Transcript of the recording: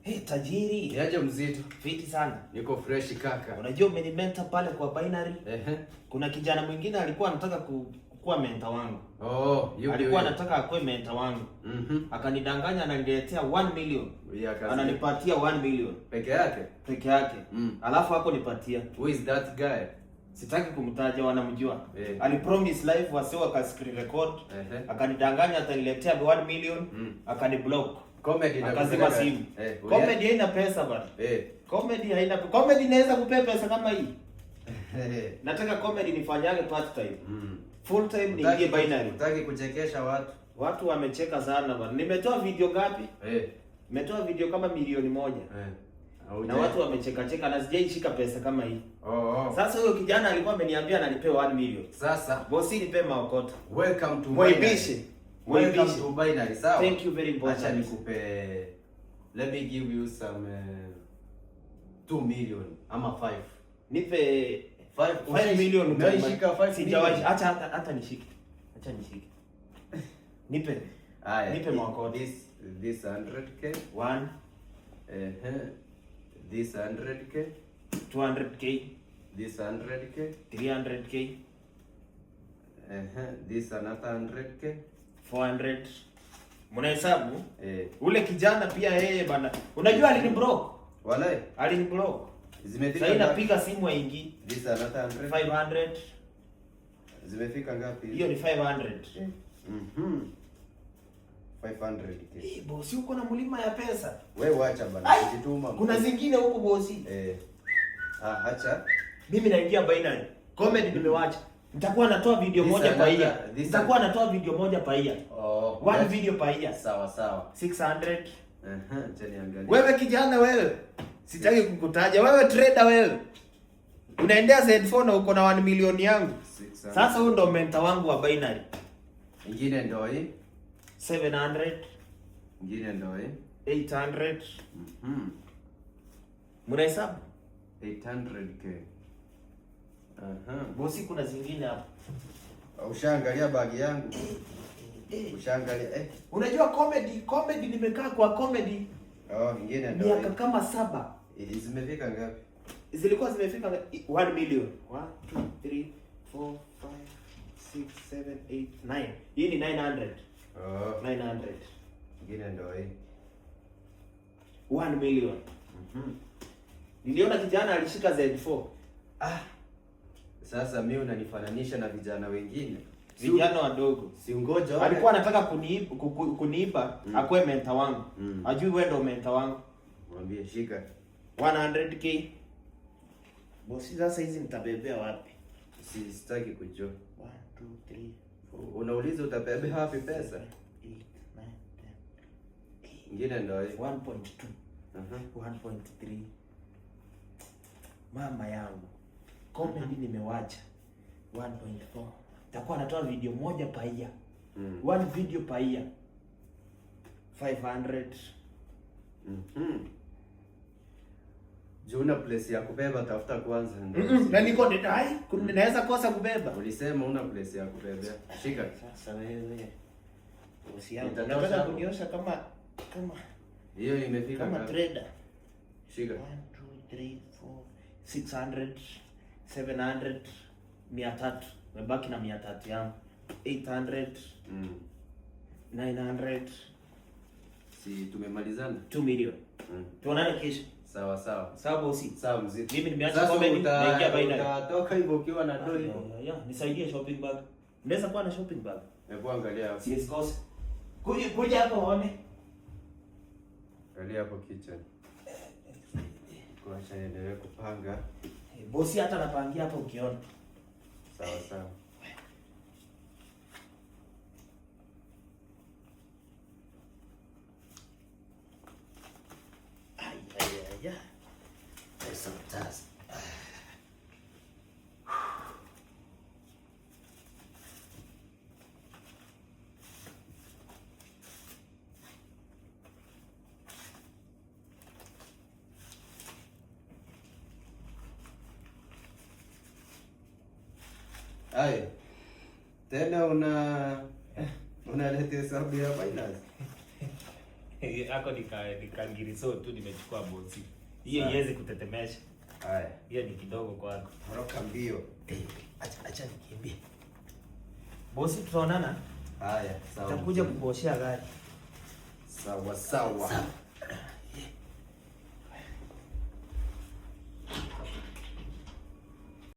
Hey, tajiri. Niaje mzito? Fiti sana. Niko fresh kaka. Unajua umenimenta pale kwa binary? Ehe. Kuna kijana mwingine alikuwa anataka kuwa mentor wangu. Oh, alikuwa anataka akuwe mentor wangu. Akanidanganya ananiletea 1 million. Ananipatia 1 million. Peke yake? Peke yake. Alafu hapo nipatia. Who is that guy? Sitaki kumtaja, wanamjua. Alipromise life wasiwa ka screen record. Akanidanganya ataniletea 1 million, akaniblock. Comedy na akazima simu. Comedy haina pesa bana. Comedy haina, comedy inaweza kupea pesa kama hii. Nataka comedy nifanyage part time. Full time niingie binary. Nataka kuchekesha watu. Watu wamecheka sana bana. Nimetoa video ngapi? Nimetoa video kama milioni 1. Na watu wamecheka cheka na sijaishika pesa kama hii. Sasa huyo kijana alikuwa ameniambia ananipea 1 million. Sasa bosi nipe maokoto. Welcome to Moibishe. Welcome to binary. Sawa. Thank you very much. Acha nikupe, let me give you some 2 million ama 5. Nipe 5 million utaishika 5. Sijawahi hata nishike. Acha nishike. Nipe. Nipe maokoto. This 100k 1 this 100k 200k this 100k 300k this another 100k 400. Mnahesabu? Ule kijana pia yeye bana. Unajua aliniblock. Walai, aliniblock. Zimefika. Sasa napiga simu aingi. This another 100. 500. Zimefika ngapi? Hiyo ni 500. 500k. Bosi uko na mlima ya pesa. Wewe wacha bana, kujituma. Kuna zingine huko bosi. Acha. Mimi naingia binary. Comedy nimewacha. Nitakuwa natoa video moja pa year. Nitakuwa natoa video moja pa year. One video pa year. Sawa sawa. 600. Acha niangalie. Wewe kijana wewe. Sitaki kukutaja. Wewe trader wewe. Unaendea Z4 na uko na 1 million yangu. 600. Sasa huyo ndo mentor wangu wa binary. Ingine ndo hii 700. Ingine ndo hii 800. Mnahesabu? 800k. Bosi kuna zingine hapo. Ushaangalia bagi yangu? Ushaangalia Unajua comedy nimekaa kwa comedy. Ingine ndo miaka kama 7. Zimefika ngapi? Zilikuwa zimefika 1 million. 1 2 3 4 5 6 7 8 9. Hii ni 900. 900. Ingine ndo hii 1 million. Niliona kijana alishika Z4. Sasa mimi unanifananisha na vijana wengine. Vijana wadogo. Si ngoja alikuwa anataka kuniiba akwe mentor wangu. Ajui wewe ndo mentor wangu. Mwambie shika 100k. Bosi sasa hizi nitabebea wapi? Sitaki kujua. 1 2 3 4. Unauliza utabebea wapi pesa? 8 9 10. Ingine ndo 1.2. 1.3. Mama yangu. Comedy nimewacha 1.4. Nitakuwa natoa video moja pa year. One video pa year. 500. Juna place ya kubeba tafuta kwanza. Na niko ndai, naweza kosa kubeba. Ulisema una place ya kubebea. Shika. Sasa wewe. Usianze. Nataka kuniosha kama hiyo imefika kama trader. Shika. 1 2 3 4 600 700 300. Mebaki na 300 yangu. 800 900. Si tumemalizana? 2 million. Tuonane kesho. Sawa sawa. Sawa bosi. Sawa mzee. Mimi nimeacha comedy naingia binary. Utatoka hivyo ukiwa na doi. Nisaidie shopping bag. Unaweza kuwa na shopping bag? Hebu angalia hapo. Siwezi kosa. Kuja hapo uone. Angalia hapo kitchen. Kuacha endelee kupanga. Bosi hata napangia hapo ukiona. Sawa sawa. There's some dust. Tena unaleta hesabu ya finance. Ako nikangiriso tu nimechukua bosi. Hiyo iweze kutetemesha. Haya. Hiyo ni kidogo kwako. Haroka mbio. Acha nikimbie. Bosi tutaonana? Haya, sawa. Nitakuja kukuoshea gari. Sawa.